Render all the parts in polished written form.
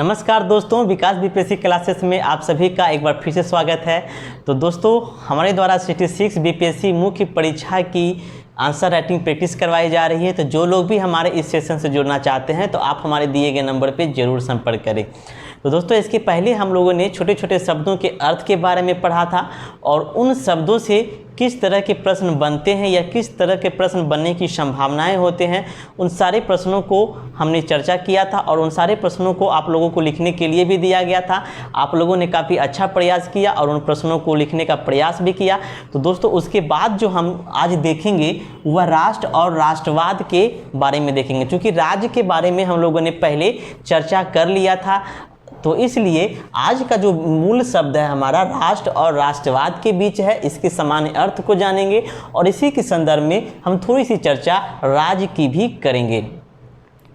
नमस्कार दोस्तों, विकास BPSC classes में आप सभी का एक बार फिर से स्वागत है। तो दोस्तों, हमारे द्वारा 66 बीपीएससी मुख्य परीक्षा की आंसर राइटिंग प्रैक्टिस करवाई जा रही है। तो जो लोग भी हमारे इस सेशन से जुड़ना चाहते हैं तो आप हमारे दिए गए नंबर पर ज़रूर संपर्क करें। तो दोस्तों, इसके पहले हम लोगों ने छोटे छोटे शब्दों के अर्थ के बारे में पढ़ा था और उन शब्दों से किस तरह के प्रश्न बनते हैं या किस तरह के प्रश्न बनने की संभावनाएं होते हैं, उन सारे प्रश्नों को हमने चर्चा किया था और उन सारे प्रश्नों को आप लोगों को लिखने के लिए भी दिया गया था। आप लोगों ने काफ़ी अच्छा प्रयास किया और उन प्रश्नों को लिखने का प्रयास भी किया। तो दोस्तों, उसके बाद जो हम आज देखेंगे वह राष्ट्र और राष्ट्रवाद के बारे में देखेंगे। क्योंकि राज्य के बारे में हम लोगों ने पहले चर्चा कर लिया था, तो इसलिए आज का जो मूल शब्द है हमारा राष्ट्र और राष्ट्रवाद के बीच है, इसके सामान्य अर्थ को जानेंगे और इसी के संदर्भ में हम थोड़ी सी चर्चा राज्य की भी करेंगे।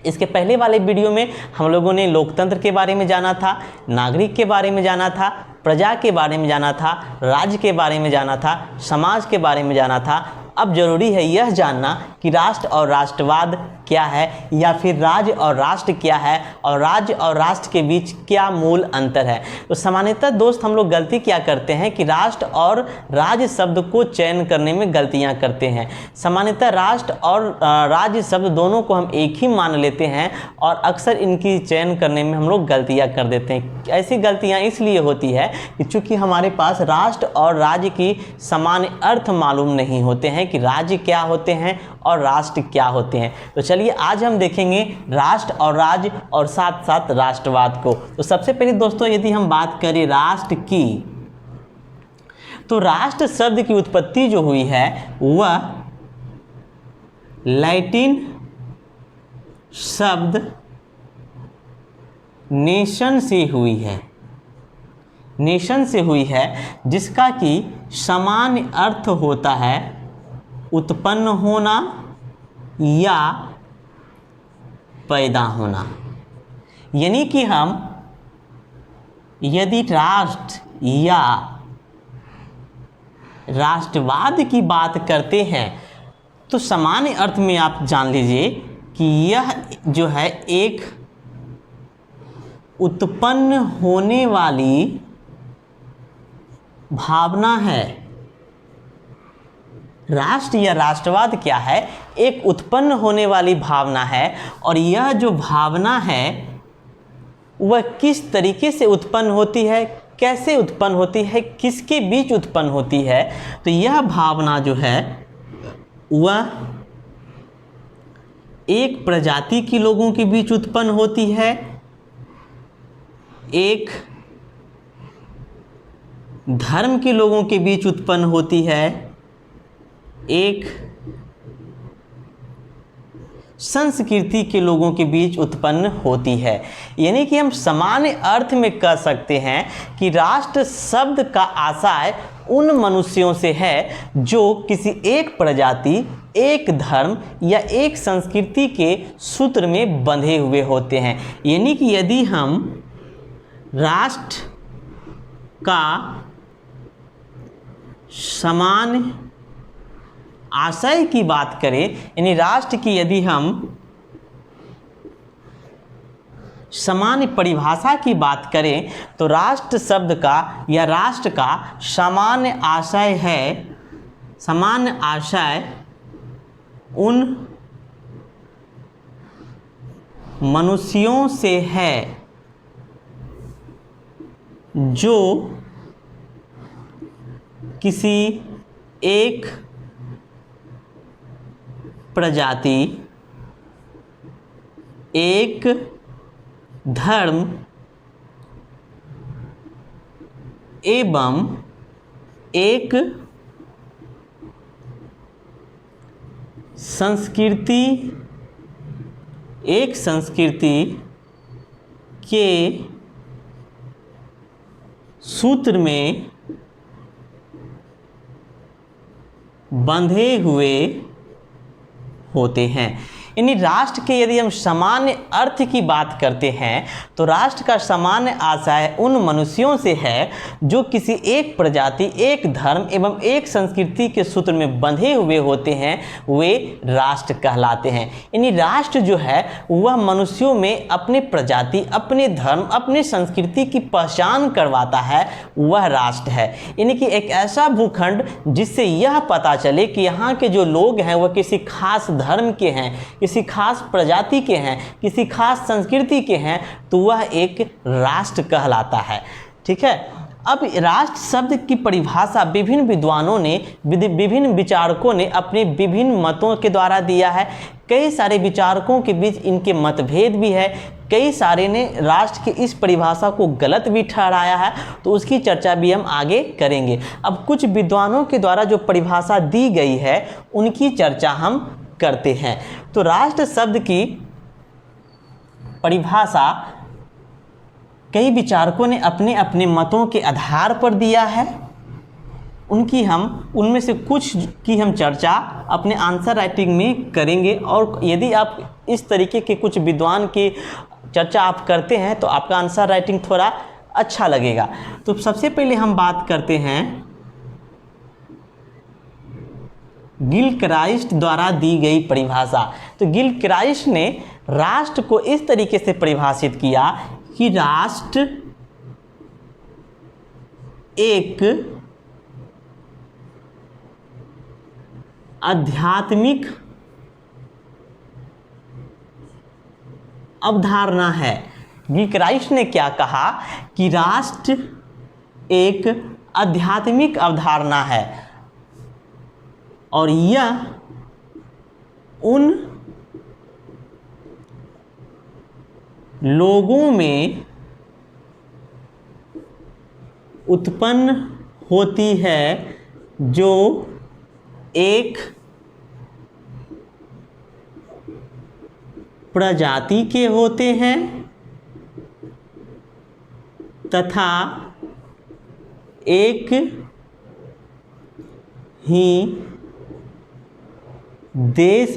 इसके पहले वाले वीडियो में हम लोगों ने लोकतंत्र के बारे में जाना था, नागरिक के बारे में जाना था, प्रजा के बारे में जाना था, राज्य के बारे में जाना था, समाज के बारे में जाना था। अब जरूरी है यह जानना कि राष्ट्र और राष्ट्रवाद क्या है या फिर राज्य और राष्ट्र क्या है और राज्य और राष्ट्र के बीच क्या मूल अंतर है। तो सामान्यतः दोस्त हम लोग गलती क्या करते हैं कि राष्ट्र और राज्य शब्द को चयन करने में गलतियां करते हैं। सामान्यतः राष्ट्र और राज्य शब्द दोनों को हम एक ही मान लेते हैं और अक्सर इनकी चयन करने में हम लोग गलतियां कर देते हैं। ऐसी गलतियां इसलिए होती है कि चूँकि हमारे पास राष्ट्र और राज्य की सामान्य अर्थ मालूम नहीं होते हैं कि राज्य क्या होते हैं और राष्ट्र क्या होते हैं। तो चलिए आज हम देखेंगे राष्ट्र और राज्य और साथ साथ राष्ट्रवाद को। तो सबसे पहले दोस्तों, यदि हम बात करें राष्ट्र की, तो राष्ट्र शब्द की उत्पत्ति जो हुई है वह लैटिन शब्द नेशन से हुई है, नेशन से हुई है, जिसका कि सामान्य अर्थ होता है उत्पन्न होना या पैदा होना। यानी कि हम यदि राष्ट्र या राष्ट्रवाद की बात करते हैं तो सामान्य अर्थ में आप जान लीजिए कि यह जो है एक उत्पन्न होने वाली भावना है। राष्ट्र या राष्ट्रवाद क्या है? एक उत्पन्न होने वाली भावना है और यह जो भावना है वह किस तरीके से उत्पन्न होती है, कैसे उत्पन्न होती है, किसके बीच उत्पन्न होती है? तो यह भावना जो है वह एक प्रजाति के लोगों के बीच उत्पन्न होती है, एक धर्म के लोगों के बीच उत्पन्न होती है, एक संस्कृति के लोगों के बीच उत्पन्न होती है। यानी कि हम सामान्य अर्थ में कह सकते हैं कि राष्ट्र शब्द का आशय उन मनुष्यों से है जो किसी एक प्रजाति, एक धर्म या एक संस्कृति के सूत्र में बंधे हुए होते हैं। यानी कि यदि हम राष्ट्र का सामान्य आशय की बात करें, यानी राष्ट्र की यदि हम सामान्य परिभाषा की बात करें तो राष्ट्र शब्द का या राष्ट्र का सामान्य आशय है, सामान्य आशय उन मनुष्यों से है जो किसी एक प्रजाति, एक धर्म एवं एक संस्कृति के सूत्र में बंधे हुए होते हैं। यानी राष्ट्र के यदि हम सामान्य अर्थ की बात करते हैं तो राष्ट्र का सामान्य आशय उन मनुष्यों से है जो किसी एक प्रजाति, एक धर्म एवं एक संस्कृति के सूत्र में बंधे हुए होते हैं, वे राष्ट्र कहलाते हैं। यानी राष्ट्र जो है वह मनुष्यों में अपने प्रजाति, अपने धर्म, अपने संस्कृति की पहचान करवाता है, वह राष्ट्र है। यानी कि एक ऐसा भूखंड जिससे यह पता चले कि यहाँ के जो लोग हैं वह किसी खास धर्म के हैं, किसी खास प्रजाति के हैं, किसी खास संस्कृति के हैं, तो वह एक राष्ट्र कहलाता है। ठीक है। अब राष्ट्र शब्द की परिभाषा विभिन्न विद्वानों ने, विभिन्न विचारकों ने अपने विभिन्न मतों के द्वारा दिया है। कई सारे विचारकों के बीच इनके मतभेद भी है, कई सारे ने राष्ट्र की इस परिभाषा को गलत भी ठहराया है, तो उसकी चर्चा भी हम आगे करेंगे। अब कुछ विद्वानों के द्वारा जो परिभाषा दी गई है उनकी चर्चा हम करते हैं। तो राष्ट्र शब्द की परिभाषा कई विचारकों ने अपने अपने मतों के आधार पर दिया है। उनमें से कुछ की हम चर्चा अपने आंसर राइटिंग में करेंगे, और यदि आप इस तरीके के कुछ विद्वान की चर्चा आप करते हैं तो आपका आंसर राइटिंग थोड़ा अच्छा लगेगा। तो सबसे पहले हम बात करते हैं गिलक्राइस्ट द्वारा दी गई परिभाषा। तो गिलक्राइस्ट ने राष्ट्र को इस तरीके से परिभाषित किया कि राष्ट्र एक आध्यात्मिक अवधारणा है। गिलक्राइस्ट ने क्या कहा कि राष्ट्र एक आध्यात्मिक अवधारणा है और यह उन लोगों में उत्पन्न होती है जो एक प्रजाति के होते हैं तथा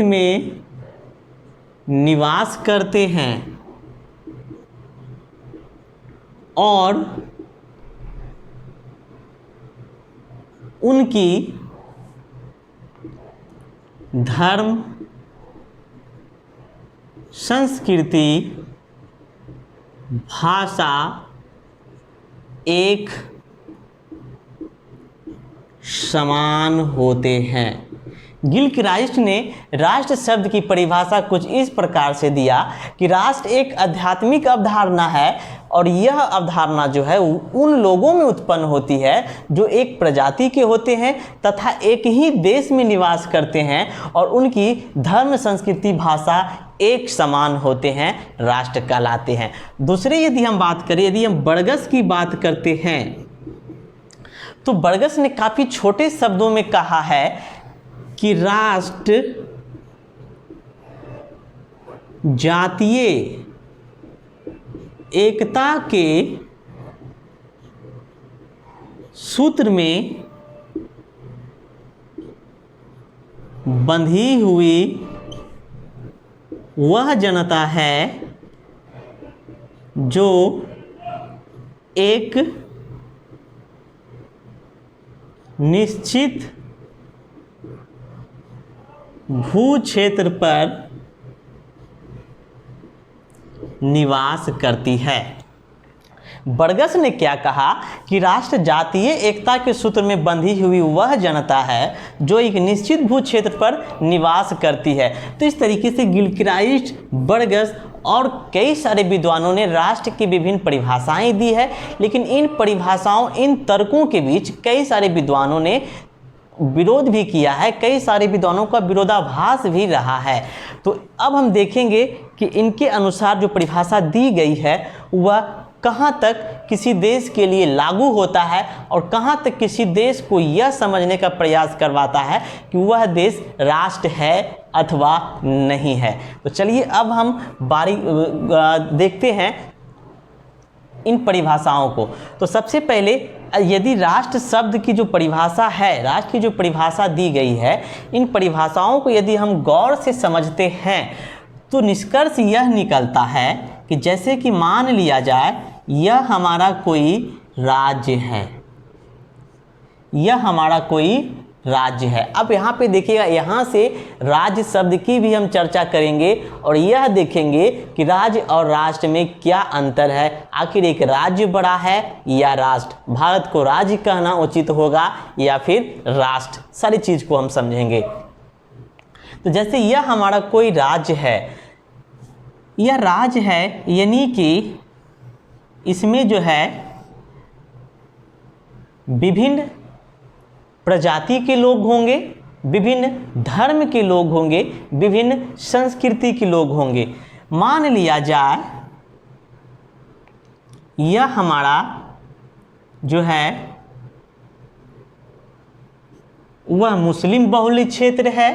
एक ही देश में निवास करते हैं और उनकी धर्म, संस्कृति, भाषा एक समान होते हैं। गिलक्राइस्ट ने राष्ट्र शब्द की परिभाषा कुछ इस प्रकार से दिया कि राष्ट्र एक आध्यात्मिक अवधारणा है और यह अवधारणा जो है उन लोगों में उत्पन्न होती है जो एक प्रजाति के होते हैं तथा एक ही देश में निवास करते हैं और उनकी धर्म, संस्कृति, भाषा एक समान होते हैं, राष्ट्र कहलाते हैं। दूसरे यदि हम बात करें, यदि हम बर्गस की बात करते हैं तो बर्गस ने काफ़ी छोटे शब्दों में कहा है कि राष्ट्र जातीय एकता के सूत्र में बंधी हुई वह जनता है जो एक निश्चित भू क्षेत्र पर निवास करती है। बर्गस ने क्या कहा कि राष्ट्र जातीय एकता के सूत्र में बंधी हुई वह जनता है जो एक निश्चित भू क्षेत्र पर निवास करती है। तो इस तरीके से गिलक्राइस्ट, बर्गस और कई सारे विद्वानों ने राष्ट्र की विभिन्न परिभाषाएं दी है, लेकिन इन परिभाषाओं, इन तर्कों के बीच कई सारे विद्वानों ने विरोध भी किया है, कई सारे विद्वानों का विरोधाभास भी रहा है। तो अब हम देखेंगे कि इनके अनुसार जो परिभाषा दी गई है वह कहाँ तक किसी देश के लिए लागू होता है और कहाँ तक किसी देश को यह समझने का प्रयास करवाता है कि वह देश राष्ट्र है अथवा नहीं है। तो चलिए अब हम देखते हैं इन परिभाषाओं को। तो सबसे पहले यदि राष्ट्र शब्द की जो परिभाषा है, राष्ट्र की जो परिभाषा दी गई है, इन परिभाषाओं को यदि हम गौर से समझते हैं तो निष्कर्ष यह निकलता है कि जैसे कि मान लिया जाए यह हमारा कोई राज्य है, यह हमारा कोई राज्य है। अब यहाँ पे देखिएगा, यहाँ से राज्य शब्द की भी हम चर्चा करेंगे और यह देखेंगे कि राज्य और राष्ट्र में क्या अंतर है। आखिर एक राज्य बड़ा है या राष्ट्र, भारत को राज्य कहना उचित होगा या फिर राष्ट्र, सारी चीज़ को हम समझेंगे। तो जैसे यह हमारा कोई राज्य है, यह राज्य है यानी कि इसमें जो है विभिन्न प्रजाति के लोग होंगे, विभिन्न धर्म के लोग होंगे, विभिन्न संस्कृति के लोग होंगे। मान लिया जाए यह हमारा जो है वह मुस्लिम बहुल क्षेत्र है,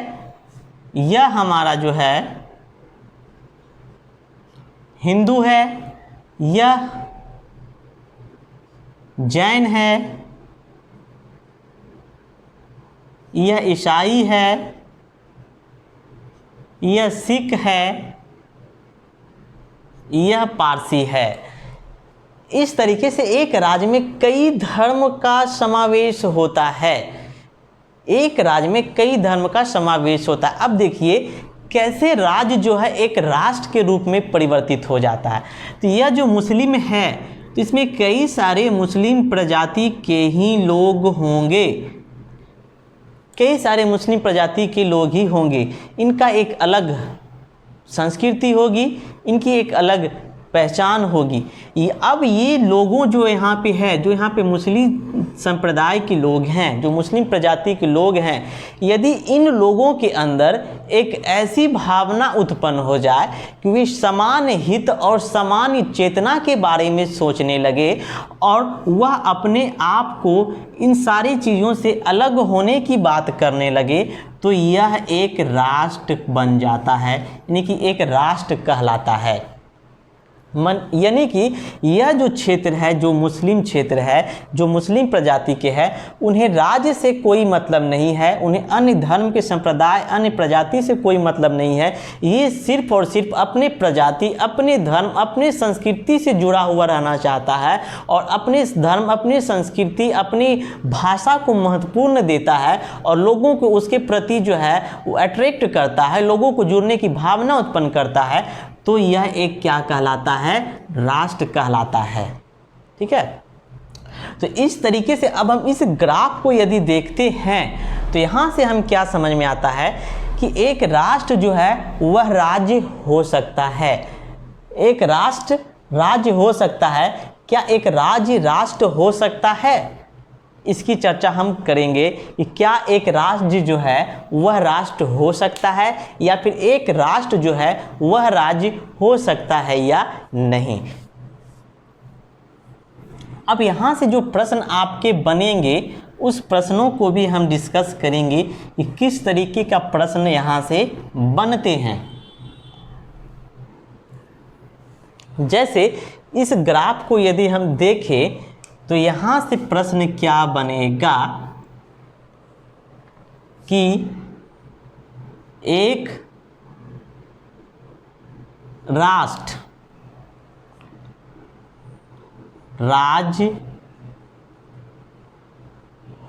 यह हमारा जो है हिंदू है, यह जैन है, यह ईसाई है, यह सिख है, यह पारसी है। इस तरीके से एक राज्य में कई धर्म का समावेश होता है, एक राज्य में कई धर्म का समावेश होता है। अब देखिए कैसे राज्य जो है एक राष्ट्र के रूप में परिवर्तित हो जाता है। तो यह जो मुस्लिम है तो इसमें कई सारे मुस्लिम प्रजाति के ही लोग होंगे, कई सारे मुस्लिम प्रजाति के लोग ही होंगे। इनका एक अलग संस्कृति होगी, इनकी एक अलग पहचान होगी। अब ये लोगों जो यहाँ पे है, जो यहाँ पे मुस्लिम संप्रदाय के लोग हैं, जो मुस्लिम प्रजाति के लोग हैं, यदि इन लोगों के अंदर एक ऐसी भावना उत्पन्न हो जाए कि वे समान हित और समान चेतना के बारे में सोचने लगे और वह अपने आप को इन सारी चीज़ों से अलग होने की बात करने लगे, तो यह एक राष्ट्र बन जाता है, यानी कि एक राष्ट्र कहलाता है। यानी कि यह जो क्षेत्र है, जो मुस्लिम क्षेत्र है, जो मुस्लिम प्रजाति के हैं, उन्हें राज्य से कोई मतलब नहीं है, उन्हें अन्य धर्म के संप्रदाय, अन्य प्रजाति से कोई मतलब नहीं है। ये सिर्फ और सिर्फ अपने प्रजाति, अपने धर्म, अपने संस्कृति से जुड़ा हुआ रहना चाहता है और अपने धर्म, अपनी संस्कृति, अपनी भाषा को महत्वपूर्ण देता है और लोगों को उसके प्रति जो है वो अट्रैक्ट करता है, लोगों को जुड़ने की भावना उत्पन्न करता है। तो यह एक क्या कहलाता है? राष्ट्र कहलाता है। ठीक है, तो इस तरीके से अब हम इस ग्राफ को यदि देखते हैं तो यहाँ से हम क्या समझ में आता है कि एक राष्ट्र जो है वह राज्य हो सकता है। एक राष्ट्र राज्य हो सकता है। क्या एक राज्य राष्ट्र हो सकता है? इसकी चर्चा हम करेंगे कि क्या एक राज्य जो है वह राष्ट्र हो सकता है या फिर एक राष्ट्र जो है वह राज्य हो सकता है या नहीं। अब यहाँ से जो प्रश्न आपके बनेंगे उस प्रश्नों को भी हम डिस्कस करेंगे कि किस तरीके का प्रश्न यहाँ से बनते हैं। जैसे इस ग्राफ को यदि हम देखें तो यहाँ से प्रश्न क्या बनेगा कि एक राष्ट्र राज्य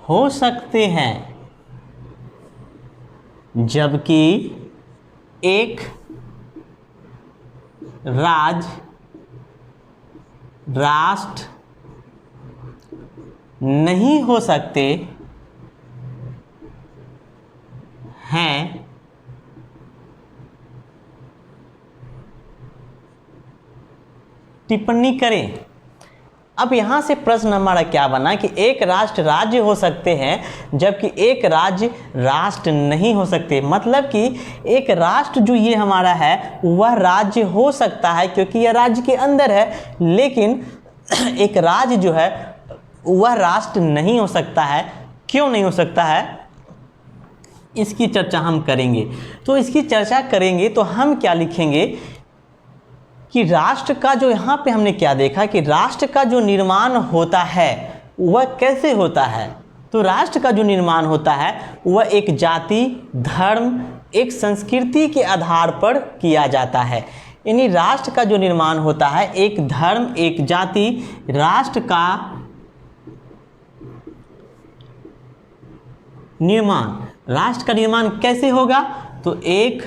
हो सकते हैं जबकि एक राज्य राष्ट्र नहीं हो सकते हैं। टिप्पणी करें। अब यहाँ से प्रश्न हमारा क्या बना कि एक राष्ट्र राज्य हो सकते हैं जबकि एक राज्य राष्ट्र नहीं हो सकते। मतलब कि एक राष्ट्र जो ये हमारा है वह राज्य हो सकता है क्योंकि यह राज्य के अंदर है, लेकिन एक राज्य जो है वह राष्ट्र नहीं हो सकता है। क्यों नहीं हो सकता है, इसकी चर्चा हम करेंगे। तो इसकी चर्चा करेंगे तो हम क्या लिखेंगे कि राष्ट्र का जो यहाँ पे हमने क्या देखा कि राष्ट्र का जो निर्माण होता है वह कैसे होता है। तो राष्ट्र का जो निर्माण होता है वह एक जाति, धर्म, एक संस्कृति के आधार पर किया जाता है। यानी राष्ट्र का जो निर्माण होता है एक धर्म, एक जाति, राष्ट्र का निर्माण। राष्ट्र का निर्माण कैसे होगा? तो एक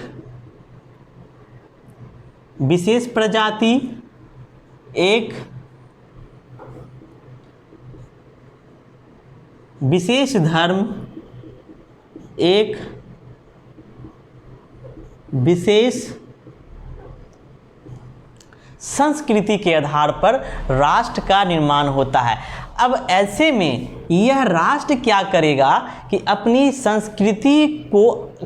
विशेष प्रजाति, एक विशेष धर्म, एक विशेष संस्कृति के आधार पर राष्ट्र का निर्माण होता है। अब ऐसे में यह राष्ट्र क्या करेगा कि अपनी संस्कृति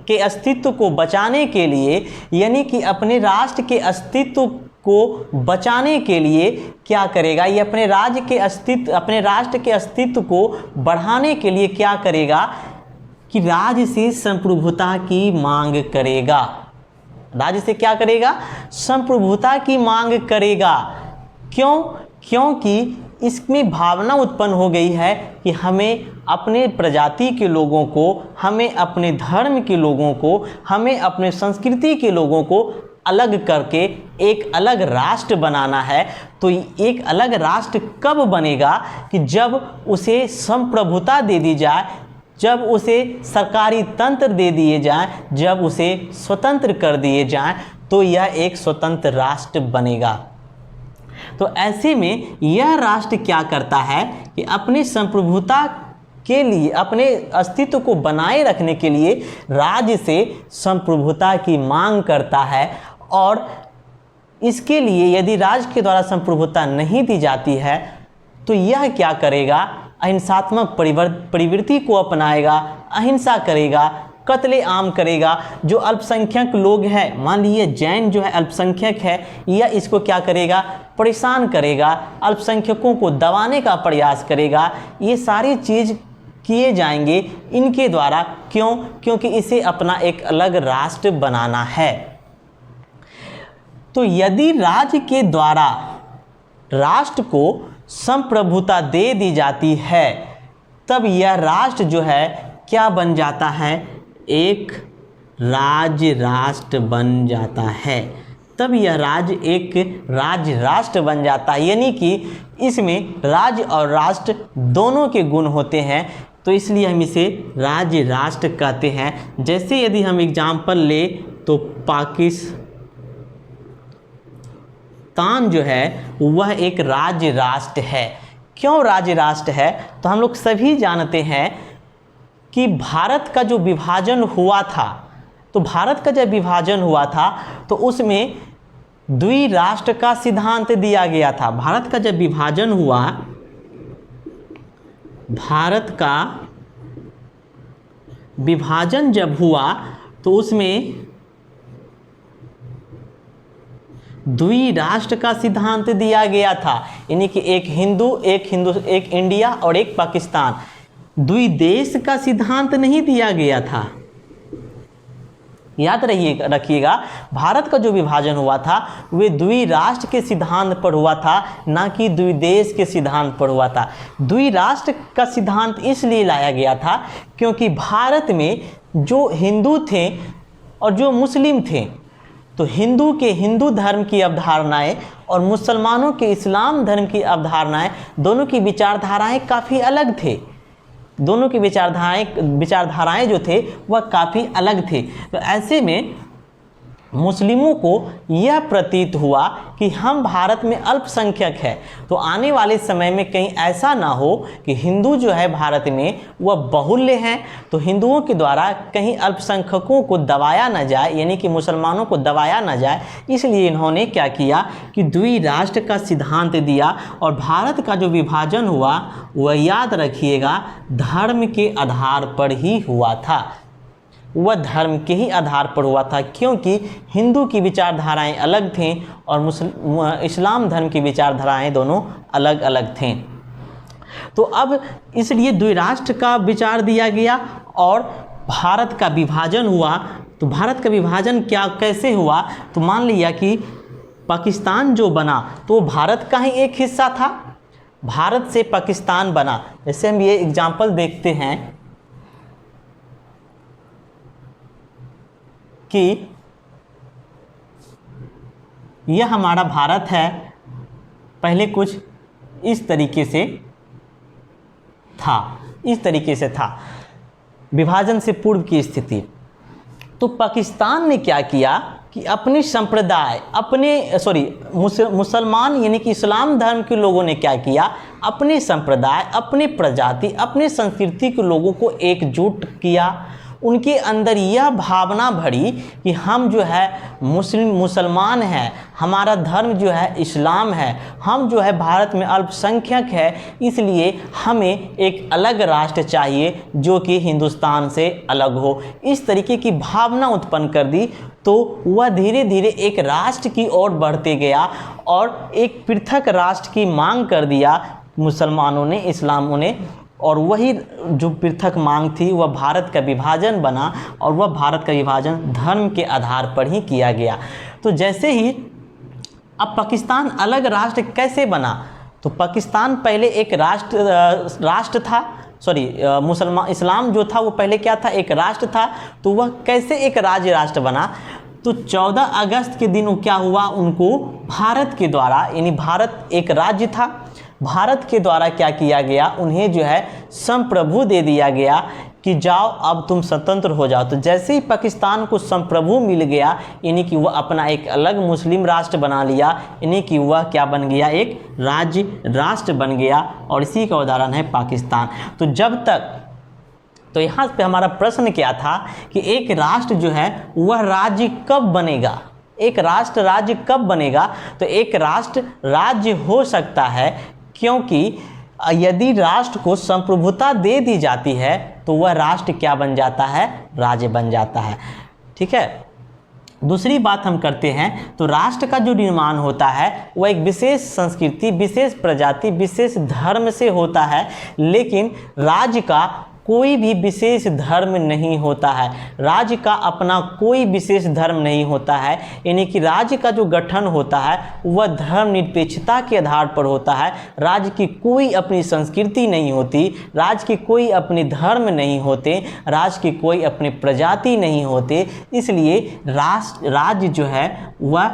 के अस्तित्व को बचाने के लिए, यानी कि अपने राष्ट्र के अस्तित्व को बचाने के लिए क्या करेगा, ये अपने राष्ट्र के अस्तित्व को बढ़ाने के लिए क्या करेगा कि राज्य से संप्रभुता की मांग करेगा। राज्य से क्या करेगा? संप्रभुता की मांग करेगा। क्यों? क्योंकि इसमें भावना उत्पन्न हो गई है कि हमें अपने प्रजाति के लोगों को, हमें अपने धर्म के लोगों को, हमें अपने संस्कृति के लोगों को अलग करके एक अलग राष्ट्र बनाना है। तो एक अलग राष्ट्र कब बनेगा कि जब उसे संप्रभुता दे दी जाए, जब उसे सरकारी तंत्र दे दिए जाएं, जब उसे स्वतंत्र कर दिए जाएं, तो यह एक स्वतंत्र राष्ट्र बनेगा। तो ऐसे में यह राष्ट्र क्या करता है कि अपनी संप्रभुता के लिए, अपने अस्तित्व को बनाए रखने के लिए राज्य से संप्रभुता की मांग करता है। और इसके लिए यदि राज्य के द्वारा संप्रभुता नहीं दी जाती है तो यह क्या करेगा? अहिंसात्मक प्रवृत्ति को अपनाएगा, अहिंसा करेगा, कत्ले आम करेगा। जो अल्पसंख्यक लोग हैं, मान लीजिए जैन जो है अल्पसंख्यक है, यह इसको क्या करेगा? परेशान करेगा, अल्पसंख्यकों को दबाने का प्रयास करेगा। ये सारी चीज़ किए जाएंगे इनके द्वारा। क्यों? क्योंकि इसे अपना एक अलग राष्ट्र बनाना है। तो यदि राज्य के द्वारा राष्ट्र को संप्रभुता दे दी जाती है तब यह राष्ट्र जो है क्या बन जाता है? एक राज्य राष्ट्र बन जाता है। तब यह राज्य एक राज्य राष्ट्र बन जाता है। यानी कि इसमें राज्य और राष्ट्र दोनों के गुण होते हैं, तो इसलिए हम इसे राज्य राष्ट्र कहते हैं। जैसे यदि हम एग्जाम्पल ले तो पाकिस्तान जो है वह एक राज्य राष्ट्र है। क्यों राज्य राष्ट्र है? तो हम लोग सभी जानते हैं कि भारत का जो विभाजन हुआ था, तो भारत का जब विभाजन हुआ था तो उसमें द्विराष्ट्र का सिद्धांत दिया गया था। भारत का जब विभाजन हुआ, भारत का विभाजन जब हुआ तो उसमें द्विराष्ट्र का सिद्धांत दिया गया था। यानी कि एक इंडिया और एक पाकिस्तान, द्विदेश का सिद्धांत नहीं दिया गया था। याद रखिएगा, भारत का जो विभाजन हुआ था वे द्विराष्ट्र के सिद्धांत पर हुआ था, ना कि द्विदेश के सिद्धांत पर हुआ था। द्विराष्ट्र का सिद्धांत इसलिए लाया गया था क्योंकि भारत में जो हिंदू थे और जो मुस्लिम थे, तो हिंदू के हिंदू धर्म की अवधारणाएं और मुसलमानों के इस्लाम धर्म की अवधारणाएं, दोनों की विचारधाराएं काफ़ी अलग थे। दोनों की विचारधाराएं जो थे वह काफ़ी अलग थे। तो ऐसे में मुस्लिमों को यह प्रतीत हुआ कि हम भारत में अल्पसंख्यक है, तो आने वाले समय में कहीं ऐसा ना हो कि हिंदू जो है भारत में वह बाहुल्य हैं, तो हिंदुओं के द्वारा कहीं अल्पसंख्यकों को दबाया ना जाए, यानी कि मुसलमानों को दबाया ना जाए। इसलिए इन्होंने क्या किया कि द्विराष्ट्र का सिद्धांत दिया। और भारत का जो विभाजन हुआ वह याद रखिएगा धर्म के आधार पर ही हुआ था। वह धर्म के ही आधार पर हुआ था, क्योंकि हिंदू की विचारधाराएं अलग थीं और इस्लाम धर्म की विचारधाराएं दोनों अलग अलग थीं। तो अब इसलिए द्विराष्ट्र का विचार दिया गया और भारत का विभाजन हुआ। तो भारत का विभाजन कैसे हुआ? तो मान लिया कि पाकिस्तान जो बना तो भारत का ही एक हिस्सा था, भारत से पाकिस्तान बना। जैसे हम ये एग्जाम्पल देखते हैं कि यह हमारा भारत है, पहले कुछ इस तरीके से था, इस तरीके से था विभाजन से पूर्व की स्थिति। तो पाकिस्तान ने क्या किया कि अपने संप्रदाय, मुसलमान यानी कि इस्लाम धर्म के लोगों ने क्या किया, अपने संप्रदाय, अपने प्रजाति, अपने संस्कृति के लोगों को एकजुट किया। उनके अंदर यह भावना भरी कि हम जो है मुसलमान हैं, हमारा धर्म जो है इस्लाम है, हम जो है भारत में अल्पसंख्यक है, इसलिए हमें एक अलग राष्ट्र चाहिए जो कि हिंदुस्तान से अलग हो। इस तरीके की भावना उत्पन्न कर दी। तो वह धीरे धीरे एक राष्ट्र की ओर बढ़ते गया और एक पृथक राष्ट्र की मांग कर दिया मुसलमानों ने, इस्लामों ने। और वही जो पृथक मांग थी वह भारत का विभाजन बना, और वह भारत का विभाजन धर्म के आधार पर ही किया गया। तो जैसे ही अब पाकिस्तान अलग राष्ट्र कैसे बना, तो पाकिस्तान पहले एक राष्ट्र था, इस्लाम जो था वो पहले क्या था, एक राष्ट्र था। तो वह कैसे एक राज्य राष्ट्र बना, तो 14 अगस्त के दिन क्या हुआ, उनको भारत के द्वारा, यानी भारत एक राज्य था, भारत के द्वारा क्या किया गया, उन्हें जो है संप्रभु दे दिया गया कि जाओ अब तुम स्वतंत्र हो जाओ। तो जैसे ही पाकिस्तान को संप्रभु मिल गया, यानी कि वह अपना एक अलग मुस्लिम राष्ट्र बना लिया, यानी कि वह क्या बन गया, एक राज्य राष्ट्र बन गया। और इसी का उदाहरण है पाकिस्तान। तो जब तक, तो यहाँ पे हमारा प्रश्न क्या था कि एक राष्ट्र जो है वह राज्य कब बनेगा, एक राष्ट्र राज्य कब बनेगा। तो एक राष्ट्र राज्य हो सकता है क्योंकि यदि राष्ट्र को संप्रभुता दे दी जाती है तो वह राष्ट्र क्या बन जाता है, राज्य बन जाता है। ठीक है। दूसरी बात हम करते हैं, तो राष्ट्र का जो निर्माण होता है वह एक विशेष संस्कृति, विशेष प्रजाति, विशेष धर्म से होता है, लेकिन राज्य का कोई भी विशेष धर्म नहीं होता है। राज्य का अपना कोई विशेष धर्म नहीं होता है, यानी कि राज्य का जो गठन होता है वह धर्मनिरपेक्षता के आधार पर होता है। राज्य की कोई अपनी संस्कृति नहीं होती, राज्य के कोई अपने धर्म नहीं होते, राज्य के कोई अपने प्रजाति नहीं होते। इसलिए राज्य जो है वह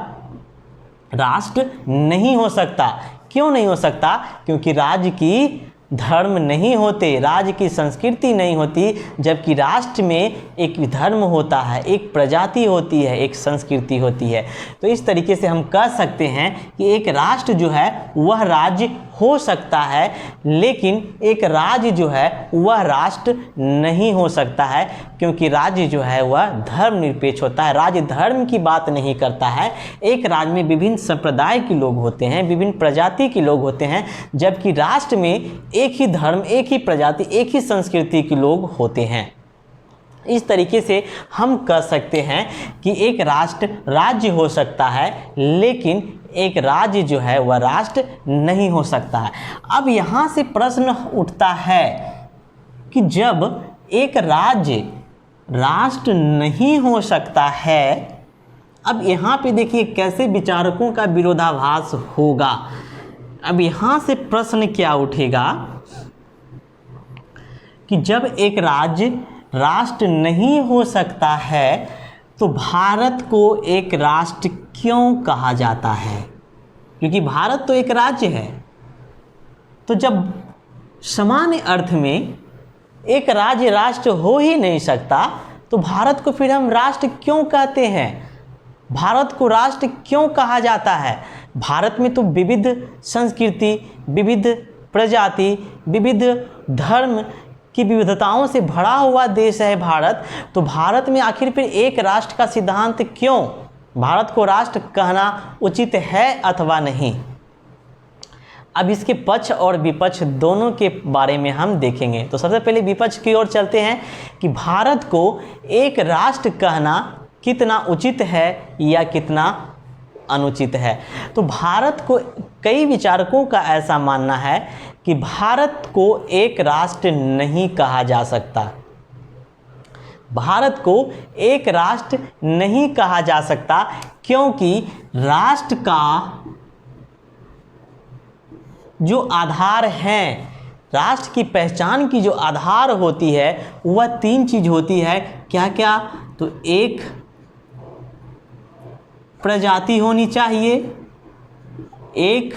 राष्ट्र नहीं हो सकता। क्यों नहीं हो सकता? क्योंकि राज्य की धर्म नहीं होते, राज्य की संस्कृति नहीं होती, जबकि राष्ट्र में एक धर्म होता है, एक प्रजाति होती है, एक संस्कृति होती है। तो इस तरीके से हम कह सकते हैं कि एक राष्ट्र जो है वह राज्य हो सकता है, लेकिन एक राज्य जो है वह राष्ट्र नहीं हो सकता है, क्योंकि राज्य जो है वह धर्मनिरपेक्ष होता है। राज्य धर्म की बात नहीं करता है। एक राज्य में विभिन्न संप्रदाय के लोग होते हैं, विभिन्न प्रजाति के लोग होते हैं, जबकि राष्ट्र में एक ही धर्म, एक ही प्रजाति, एक ही संस्कृति के लोग होते हैं। इस तरीके से हम कह सकते हैं कि एक राष्ट्र राज्य हो सकता है, लेकिन एक राज्य जो है वह राष्ट्र नहीं हो सकता है। अब यहाँ से प्रश्न उठता है कि जब एक राज्य राष्ट्र नहीं हो सकता है, अब यहाँ पे देखिए कैसे विचारकों का विरोधाभास होगा। अब यहाँ से प्रश्न क्या उठेगा कि जब एक राज्य राष्ट्र नहीं हो सकता है तो भारत को एक राष्ट्र क्यों कहा जाता है? क्योंकि भारत तो एक राज्य है। तो जब सामान्य अर्थ में एक राज्य राष्ट्र हो ही नहीं सकता, तो भारत को फिर हम राष्ट्र क्यों कहते हैं? भारत को राष्ट्र क्यों कहा जाता है? भारत में तो विविध संस्कृति, विविध प्रजाति, विविध धर्म की विविधताओं से भरा हुआ देश है भारत। तो भारत में आखिर फिर एक राष्ट्र का सिद्धांत क्यों? भारत को राष्ट्र कहना उचित है अथवा नहीं? अब इसके पक्ष और विपक्ष दोनों के बारे में हम देखेंगे। तो सबसे पहले विपक्ष की ओर चलते हैं कि भारत को एक राष्ट्र कहना कितना उचित है या कितना अनुचित है। तो भारत को, कई विचारकों का ऐसा मानना है कि भारत को एक राष्ट्र नहीं कहा जा सकता। भारत को एक राष्ट्र नहीं कहा जा सकता, क्योंकि राष्ट्र का जो आधार है, राष्ट्र की पहचान की जो आधार होती है वह 3 चीज होती है। क्या क्या? तो एक प्रजाति होनी चाहिए, एक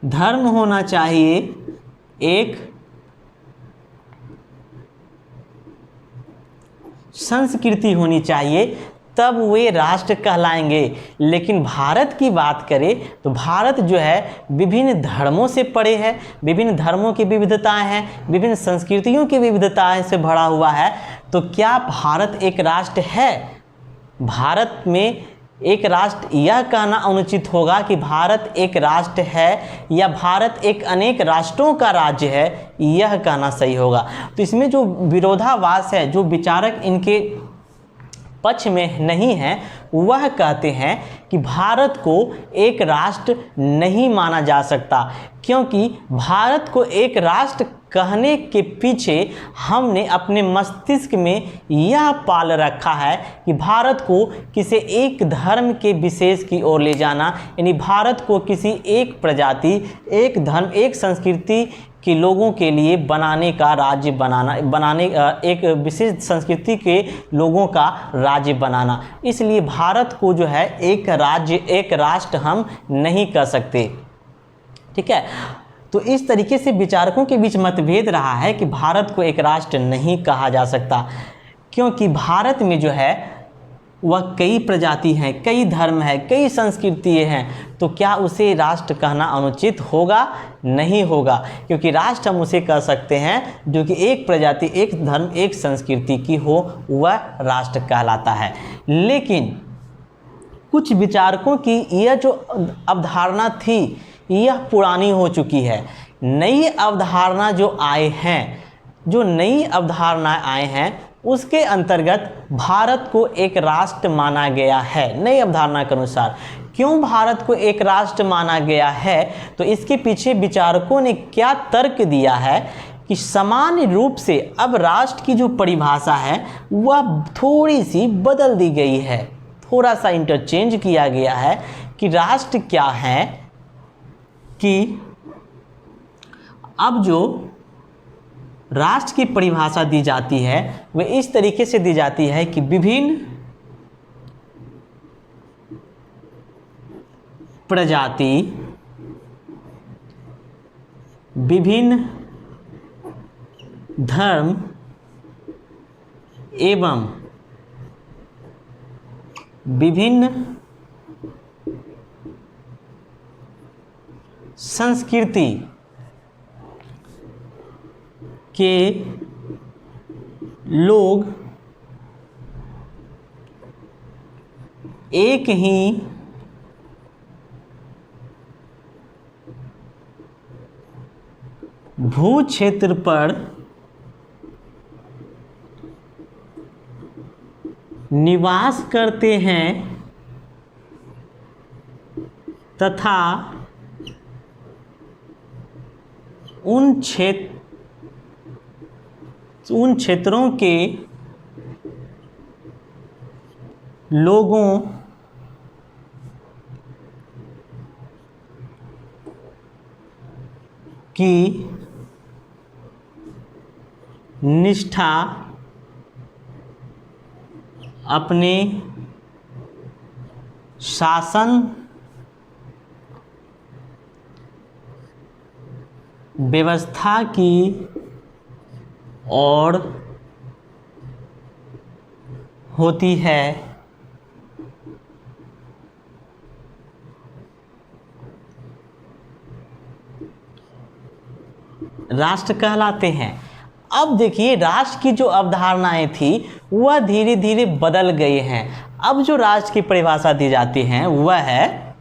धर्म होना चाहिए, एक संस्कृति होनी चाहिए, तब वे राष्ट्र कहलाएंगे। लेकिन भारत की बात करें तो भारत जो है विभिन्न धर्मों से पड़े है, विभिन्न धर्मों की विविधताएं हैं, विभिन्न संस्कृतियों की विविधताएं से भरा हुआ है। तो क्या भारत एक राष्ट्र है? भारत में एक राष्ट्र, यह कहना अनुचित होगा कि भारत एक राष्ट्र है या भारत एक अनेक राष्ट्रों का राज्य है, यह कहना सही होगा। तो इसमें जो विरोधाभास है, जो विचारक इनके पक्ष में नहीं है, वह कहते हैं कि भारत को एक राष्ट्र नहीं माना जा सकता, क्योंकि भारत को एक राष्ट्र कहने के पीछे हमने अपने मस्तिष्क में यह पाल रखा है कि भारत को किसी एक धर्म के विशेष की ओर ले जाना, यानी भारत को किसी एक प्रजाति, एक धर्म, एक संस्कृति के लोगों के लिए बनाने का राज्य बनाने एक विशेष संस्कृति के लोगों का राज्य बनाना। इसलिए भारत को जो है एक राज्य, एक राष्ट्र हम नहीं कह सकते। ठीक है, तो इस तरीके से विचारकों के बीच मतभेद रहा है कि भारत को एक राष्ट्र नहीं कहा जा सकता, क्योंकि भारत में जो है वह कई प्रजाति हैं, कई धर्म है, कई संस्कृति हैं। तो क्या उसे राष्ट्र कहना अनुचित होगा? नहीं होगा, क्योंकि राष्ट्र हम उसे कह सकते हैं जो कि एक प्रजाति, एक धर्म, एक संस्कृति की हो, वह राष्ट्र कहलाता है। लेकिन कुछ विचारकों की यह जो अवधारणा थी यह पुरानी हो चुकी है। नई अवधारणा जो आए हैं, जो नई अवधारणाएं आए हैं, उसके अंतर्गत भारत को एक राष्ट्र माना गया है। नई अवधारणा के अनुसार क्यों भारत को एक राष्ट्र माना गया है? तो इसके पीछे विचारकों ने क्या तर्क दिया है कि सामान्य रूप से अब राष्ट्र की जो परिभाषा है वह थोड़ी सी बदल दी गई है, थोड़ा सा इंटरचेंज किया गया है कि राष्ट्र क्या है, कि अब जो राष्ट्र की परिभाषा दी जाती है वह इस तरीके से दी जाती है कि विभिन्न प्रजाति, विभिन्न धर्म एवं विभिन्न संस्कृति के लोग एक ही भू क्षेत्र पर निवास करते हैं तथा उन क्षेत्रों के लोगों की निष्ठा अपने शासन व्यवस्था की ओर होती है। राष्ट्र कहलाते हैं। अब देखिए, राष्ट्र की जो अवधारणाएं थी वह धीरे धीरे बदल गई हैं। अब जो राष्ट्र की परिभाषा दी जाती है वह है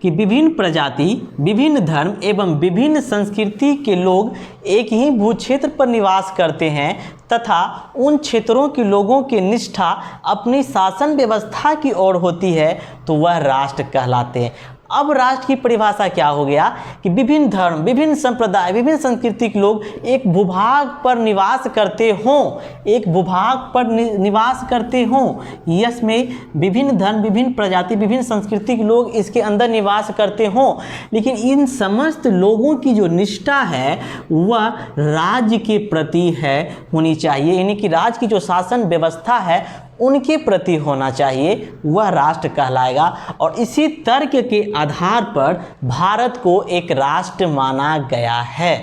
कि विभिन्न प्रजाति, विभिन्न धर्म एवं विभिन्न संस्कृति के लोग एक ही भूक्षेत्र पर निवास करते हैं तथा उन क्षेत्रों के लोगों की निष्ठा अपनी शासन व्यवस्था की ओर होती है, तो वह राष्ट्र कहलाते हैं। अब राष्ट्र की परिभाषा क्या हो गया कि विभिन्न धर्म, विभिन्न संप्रदाय, विभिन्न संस्कृति के लोग एक भूभाग पर निवास करते हों, एक भूभाग पर निवास करते हों। यस में विभिन्न धर्म, विभिन्न प्रजाति, विभिन्न संस्कृति के लोग इसके अंदर निवास करते हों, लेकिन इन समस्त लोगों की जो निष्ठा है वह राज्य के प्रति है होनी चाहिए, यानी कि राज्य की जो शासन व्यवस्था है उनके प्रति होना चाहिए, वह राष्ट्र कहलाएगा। और इसी तर्क के आधार पर भारत को एक राष्ट्र माना गया है,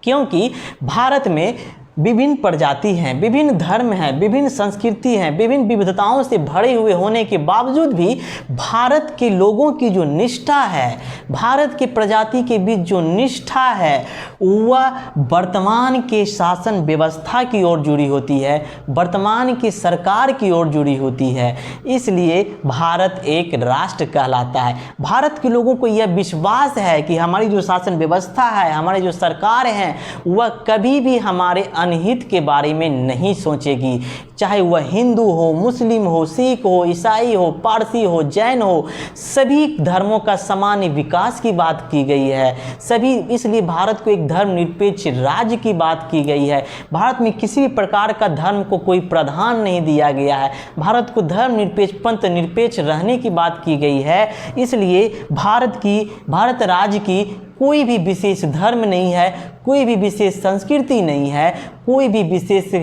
क्योंकि भारत में विभिन्न प्रजाति हैं, विभिन्न धर्म हैं, विभिन्न संस्कृति हैं, विभिन्न विविधताओं से भरे हुए होने के बावजूद भी भारत के लोगों की जो निष्ठा है, भारत के प्रजाति के बीच जो निष्ठा है वह वर्तमान के शासन व्यवस्था की ओर जुड़ी होती है, वर्तमान की सरकार की ओर जुड़ी होती है। इसलिए भारत एक राष्ट्र कहलाता है। भारत के लोगों को यह विश्वास है कि हमारी जो शासन व्यवस्था है, हमारी जो सरकार है, वह कभी भी हमारे अनहित के बारे में नहीं सोचेगी, चाहे वह हिंदू हो, मुस्लिम हो, सिख हो, ईसाई हो, पारसी हो, जैन हो, सभी धर्मों का सामान्य विकास की बात की गई है। सभी, इसलिए भारत को एक धर्मनिरपेक्ष राज्य की बात की गई है। भारत में किसी भी प्रकार का धर्म को कोई प्राधान्य नहीं दिया गया है। भारत को धर्मनिरपेक्ष, पंथ निरपेक्ष रहने की बात की गई है। इसलिए भारत राज्य की कोई भी विशेष धर्म नहीं है, कोई भी विशेष संस्कृति नहीं है, कोई भी विशेष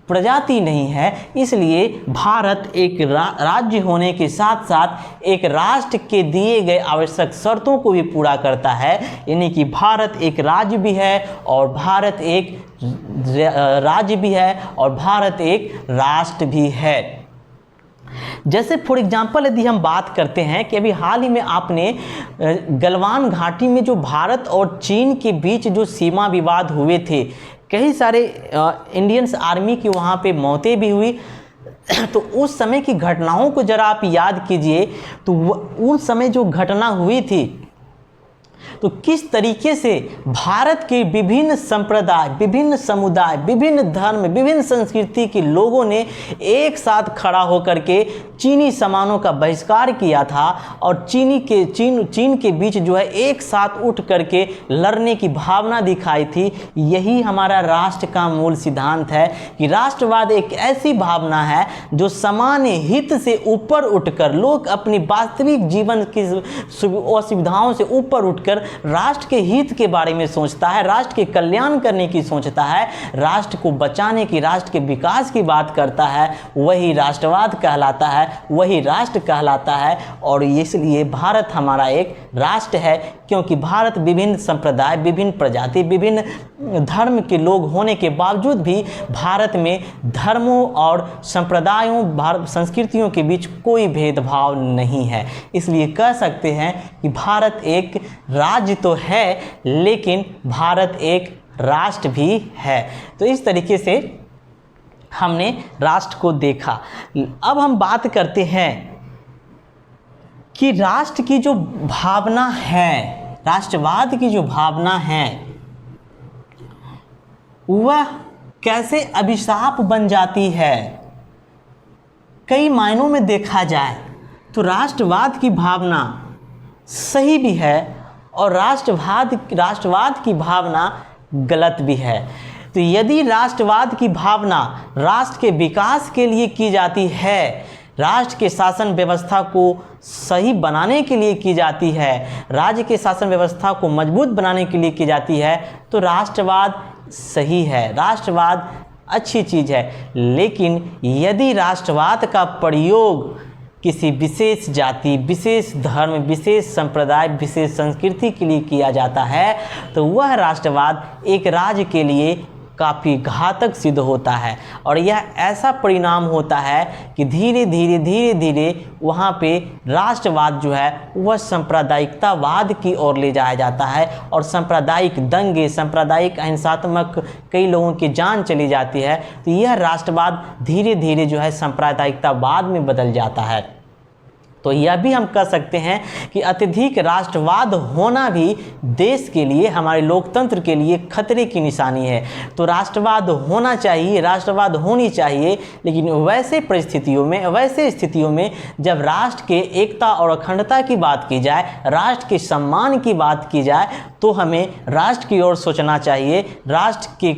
प्रजाति नहीं है। इसलिए भारत एक राज्य होने के साथ साथ एक राष्ट्र के दिए गए आवश्यक शर्तों को भी पूरा करता है, यानी कि भारत एक राज्य भी है और भारत एक राज्य भी है और भारत एक राष्ट्र भी है। जैसे फॉर एग्जांपल यदि हम बात करते हैं कि अभी हाल ही में आपने गलवान घाटी में जो भारत और चीन के बीच जो सीमा विवाद हुए थे, कई सारे इंडियंस आर्मी की वहाँ पे मौतें भी हुई। तो उस समय की घटनाओं को जरा आप याद कीजिए, तो उस समय जो घटना हुई थी तो किस तरीके से भारत के विभिन्न संप्रदाय, विभिन्न समुदाय, विभिन्न धर्म, विभिन्न संस्कृति के लोगों ने एक साथ खड़ा होकर के चीनी सामानों का बहिष्कार किया था और चीन के बीच जो है एक साथ उठ करके लड़ने की भावना दिखाई थी। यही हमारा राष्ट्र का मूल सिद्धांत है कि राष्ट्रवाद एक ऐसी भावना है जो सामान्य हित से ऊपर उठकर, लोग अपनी वास्तविक जीवन की असुविधाओं से ऊपर उठकर राष्ट्र के हित के बारे में सोचता है, राष्ट्र के कल्याण करने की सोचता है, राष्ट्र को बचाने की, राष्ट्र के विकास की बात करता है। वही राष्ट्रवाद कहलाता है, वही राष्ट्र कहलाता है। और इसलिए भारत हमारा एक राष्ट्र है, क्योंकि भारत विभिन्न संप्रदाय, विभिन्न प्रजाति, विभिन्न धर्म के लोग होने के बावजूद भी भारत में धर्मों और संप्रदायों, संस्कृतियों के बीच कोई भेदभाव नहीं है। इसलिए कह सकते हैं कि भारत एक राज्य तो है, लेकिन भारत एक राष्ट्र भी है। तो इस तरीके से हमने राष्ट्र को देखा। अब हम बात करते हैं कि राष्ट्र की जो भावना है, राष्ट्रवाद की जो भावना है, वह कैसे अभिशाप बन जाती है। कई मायनों में देखा जाए तो राष्ट्रवाद की भावना सही भी है और राष्ट्रवाद की भावना गलत भी है। तो यदि राष्ट्रवाद की भावना राष्ट्र के विकास के लिए की जाती है, राष्ट्र के शासन व्यवस्था को सही बनाने के लिए की जाती है, राज्य के शासन व्यवस्था को मजबूत बनाने के लिए की जाती है, तो राष्ट्रवाद सही है, राष्ट्रवाद अच्छी चीज़ है। लेकिन यदि राष्ट्रवाद का प्रयोग किसी विशेष जाति, विशेष धर्म, विशेष संप्रदाय, विशेष संस्कृति के लिए किया जाता है, तो वह राष्ट्रवाद एक राज्य के लिए काफ़ी घातक सिद्ध होता है। और यह ऐसा परिणाम होता है कि धीरे धीरे वहाँ पे राष्ट्रवाद जो है वह सांप्रदायिकतावाद की ओर ले जाया जाता है और सांप्रदायिक दंगे, सांप्रदायिक अहिंसात्मक कई लोगों की जान चली जाती है। तो यह राष्ट्रवाद धीरे धीरे जो है सांप्रदायिकतावाद में बदल जाता है। तो यह भी हम कह सकते हैं कि अत्यधिक राष्ट्रवाद होना भी देश के लिए, हमारे लोकतंत्र के लिए खतरे की निशानी है। तो राष्ट्रवाद होना चाहिए, राष्ट्रवाद होनी चाहिए, लेकिन वैसे परिस्थितियों में, वैसे स्थितियों में जब राष्ट्र के एकता और अखंडता की बात की जाए, राष्ट्र के सम्मान की बात की जाए, तो हमें राष्ट्र की ओर सोचना चाहिए। राष्ट्र के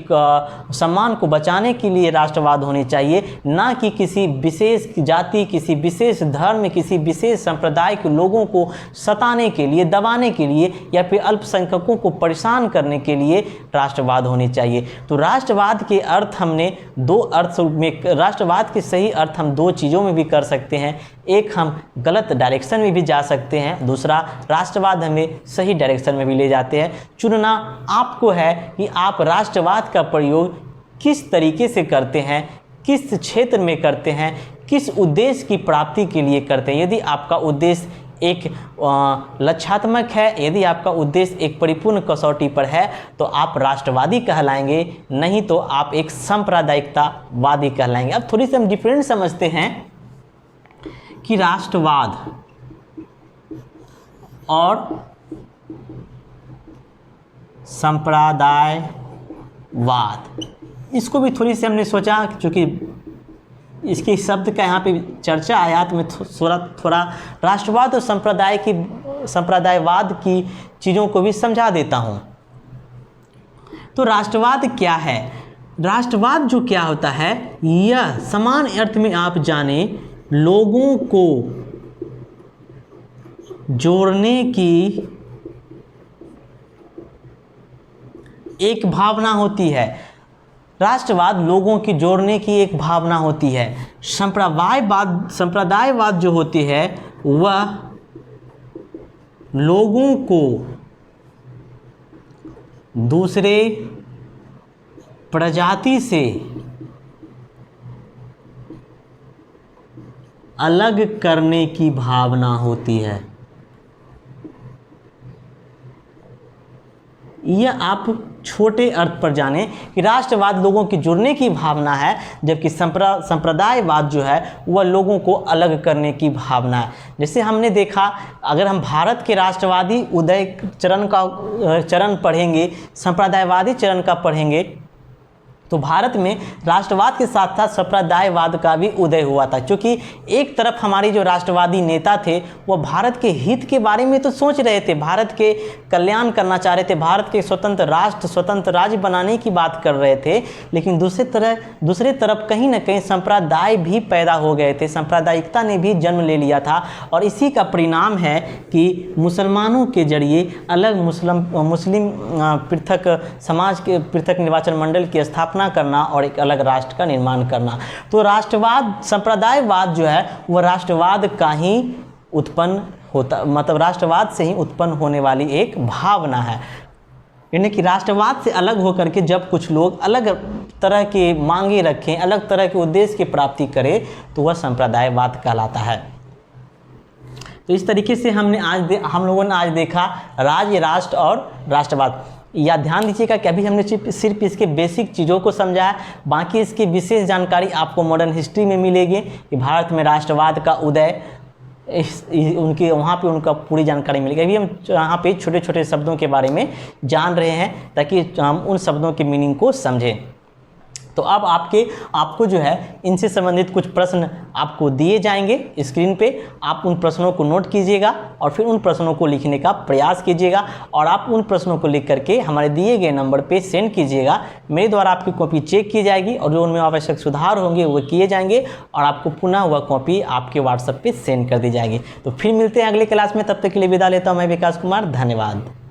सम्मान को बचाने के लिए राष्ट्रवाद होने चाहिए, ना कि किसी विशेष जाति, किसी विशेष धर्म, किसी विशेष संप्रदाय के लोगों को सताने के लिए, दबाने के लिए या फिर अल्पसंख्यकों को परेशान करने के लिए राष्ट्रवाद होने चाहिए। तो राष्ट्रवाद के अर्थ हमने दो अर्थ में, राष्ट्रवाद के सही अर्थ हम दो चीज़ों में भी कर सकते हैं। एक, हम गलत डायरेक्शन में भी जा सकते हैं, दूसरा राष्ट्रवाद हमें सही डायरेक्शन में भी ले जाते हैं। चुनना आपको है कि आप राष्ट्रवाद का प्रयोग किस तरीके से करते हैं, किस क्षेत्र में करते हैं, किस उद्देश्य की प्राप्ति के लिए करते हैं। यदि आपका उद्देश्य एक लक्ष्यात्मक है, यदि आपका उद्देश्य एक परिपूर्ण कसौटी पर है, तो आप राष्ट्रवादी कहलाएंगे, नहीं तो आप एक सांप्रदायिकतावादी कहलाएंगे। अब थोड़ी सी हम डिफरेंस समझते हैं कि राष्ट्रवाद और संप्रदायवाद, इसको भी थोड़ी सी हमने सोचा, क्योंकि इसके शब्द का यहाँ पे चर्चा आया, तो मैं थोड़ा राष्ट्रवाद और संप्रदायवाद की चीज़ों को भी समझा देता हूँ। तो राष्ट्रवाद क्या है? राष्ट्रवाद जो क्या होता है, यह समान अर्थ में आप जाने लोगों को जोड़ने की एक भावना होती है। राष्ट्रवाद लोगों की जोड़ने की एक भावना होती है। संप्रदायवाद जो होती है वह लोगों को दूसरे प्रजाति से अलग करने की भावना होती है। यह आप छोटे अर्थ पर जाने कि राष्ट्रवाद लोगों की जुड़ने की भावना है, जबकि संप्रदायवाद जो है वह लोगों को अलग करने की भावना है। जैसे हमने देखा, अगर हम भारत के राष्ट्रवादी उदय चरण पढ़ेंगे, संप्रदायवादी चरण का पढ़ेंगे, तो भारत में राष्ट्रवाद के साथ साथ संप्रदायवाद का भी उदय हुआ था। क्योंकि एक तरफ हमारे जो राष्ट्रवादी नेता थे वह भारत के हित के बारे में तो सोच रहे थे, भारत के कल्याण करना चाह रहे थे, भारत के स्वतंत्र राष्ट्र, स्वतंत्र राज्य बनाने की बात कर रहे थे, लेकिन दूसरे तरफ कहीं ना कहीं संप्रदाय भी पैदा हो गए थे, सांप्रदायिकता ने भी जन्म ले लिया था। और इसी का परिणाम है कि मुसलमानों के जरिए अलग मुस्लिम पृथक समाज के, पृथक निर्वाचन मंडल की स्थापना करना और एक अलग राष्ट्र का निर्माण करना। तो राष्ट्रवाद, संप्रदायवाद जो है वह राष्ट्रवाद का ही उत्पन्न होता, मतलब राष्ट्रवाद से ही उत्पन्न होने वाली एक भावना है। यानी कि राष्ट्रवाद से अलग होकर के जब कुछ लोग अलग तरह के मांगे रखें, अलग तरह के उद्देश्य की प्राप्ति करें, तो वह संप्रदायवाद कहलाता है। तो इस तरीके से हम लोगों ने आज देखा राज्य, राष्ट्र और राष्ट्रवाद। या ध्यान दीजिएगा कि अभी हमने सिर्फ इसके बेसिक चीज़ों को समझा है, बाकी इसकी विशेष जानकारी आपको मॉडर्न हिस्ट्री में मिलेगी कि भारत में राष्ट्रवाद का उदय, उनके वहाँ पे उनका पूरी जानकारी मिलेगी। अभी हम यहाँ पे छोटे छोटे शब्दों के बारे में जान रहे हैं ताकि हम उन शब्दों के मीनिंग को समझें। तो अब आपको जो है इनसे संबंधित कुछ प्रश्न आपको दिए जाएंगे स्क्रीन पे, आप उन प्रश्नों को नोट कीजिएगा और फिर उन प्रश्नों को लिखने का प्रयास कीजिएगा और आप उन प्रश्नों को लिख करके हमारे दिए गए नंबर पे सेंड कीजिएगा। मेरे द्वारा आपकी कॉपी चेक की जाएगी और जो उनमें आवश्यक सुधार होंगे वो किए जाएंगे और आपको पुनः वह कॉपी आपके व्हाट्सएप पर सेंड कर दी जाएगी। तो फिर मिलते हैं अगले क्लास में, तब तक के लिए विदा लेता हूँ मैं विकास कुमार। धन्यवाद।